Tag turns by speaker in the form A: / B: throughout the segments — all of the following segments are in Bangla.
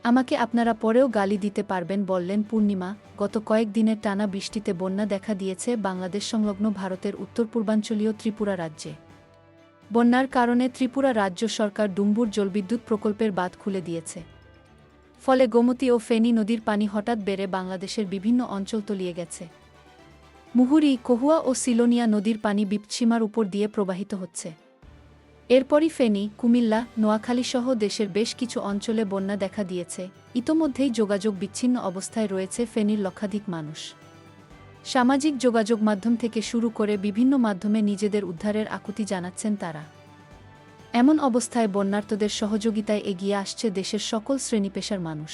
A: আমাকে আপনারা পরেও গালি দিতে পারবেন বললেন পূর্ণিমা। গত কয়েকদিনের টানা বৃষ্টিতে বন্যা দেখা দিয়েছে বাংলাদেশ সংলগ্ন ভারতের উত্তর পূর্বাঞ্চলীয় ত্রিপুরা রাজ্যে। বন্যার কারণে ত্রিপুরা রাজ্য সরকার ডুম্বুর জলবিদ্যুৎ প্রকল্পের বাঁধ খুলে দিয়েছে। ফলে গোমতী ও ফেনী নদীর পানি হঠাৎ বেড়ে বাংলাদেশের বিভিন্ন অঞ্চল তলিয়ে গেছে। মুহুরী, কহুয়া ও সিলোনিয়া নদীর পানি বিপৎসীমার উপর দিয়ে প্রবাহিত হচ্ছে। এরপরই ফেনী, কুমিল্লা, নোয়াখালীসহ দেশের বেশ কিছু অঞ্চলে বন্যা দেখা দিয়েছে। ইতোমধ্যেই যোগাযোগ বিচ্ছিন্ন অবস্থায় রয়েছে ফেনীর লক্ষাধিক মানুষ। সামাজিক যোগাযোগ মাধ্যম থেকে শুরু করে বিভিন্ন মাধ্যমে নিজেদের উদ্ধারের আকুতি জানাচ্ছেন তারা। এমন অবস্থায় বন্যার্তদের সহযোগিতায় এগিয়ে আসছে দেশের সকল শ্রেণীপেশার মানুষ।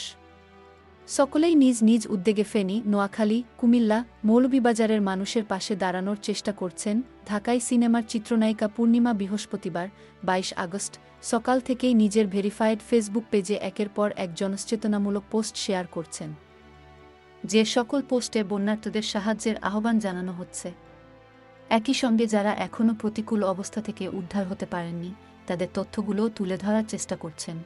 A: সকলেই নিজ নিজ উদ্যোগে ফেনী, নোয়াখালী, কুমিল্লা, মৌলভীবাজারের মানুষের পাশে দাঁড়ানোর চেষ্টা করছেন। ঢাকায় সিনেমার চিত্রনায়িকা পূর্ণিমা বৃহস্পতিবার ২২ আগস্ট সকাল থেকেই নিজের ভেরিফায়েড ফেসবুক পেজে একের পর এক জনসচেতনামূলক পোস্ট শেয়ার করছেন, যে সকল পোস্টে বন্যার্তদের সাহায্যের আহ্বান জানানো হচ্ছে। একই সঙ্গে যারা এখনও প্রতিকূল অবস্থা থেকে উদ্ধার হতে পারেননি, তাদের তথ্যগুলোও তুলে ধরার চেষ্টা করছেন।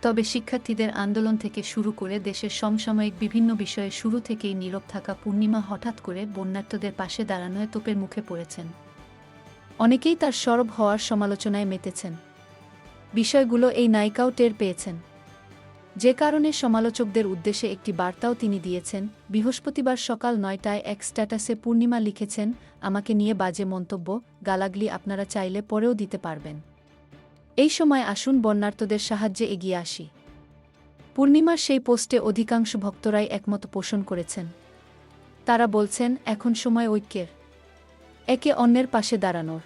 A: তবে শিক্ষার্থীদের আন্দোলন থেকে শুরু করে দেশের সমসাময়িক বিভিন্ন বিষয়ে শুরু থেকেই নীরব থাকা পূর্ণিমা হঠাৎ করে বন্যার্তদের পাশে দাঁড়ানোয় তোপের মুখে পড়েছেন। অনেকেই তার সরব হওয়ার সমালোচনায় মেতেছেন। বিষয়গুলো এই নায়িকাও টের পেয়েছেন, যে কারণে সমালোচকদের উদ্দেশ্যে একটি বার্তাও তিনি দিয়েছেন। বৃহস্পতিবার সকাল ৯টায় এক স্ট্যাটাসে পূর্ণিমা লিখেছেন, আমাকে নিয়ে বাজে মন্তব্য, গালাগালি আপনারা চাইলে পরেও দিতে পারবেন। এই সময় আসুন বন্যার্তদের সাহায্যে এগিয়ে আসি। পূর্ণিমার সেই পোস্টে অধিকাংশ ভক্তরাই একমত পোষণ করেছেন। তারা বলছেন, এখন সময় ঐক্যের, একে অন্যের পাশে দাঁড়ানোর।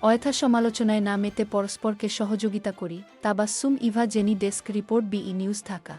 A: অযথা সমালোচনায় না মেতে পরস্পরকে সহযোগিতা করি। Tabassum Eva Jenny, desk report, BE news, Dhaka.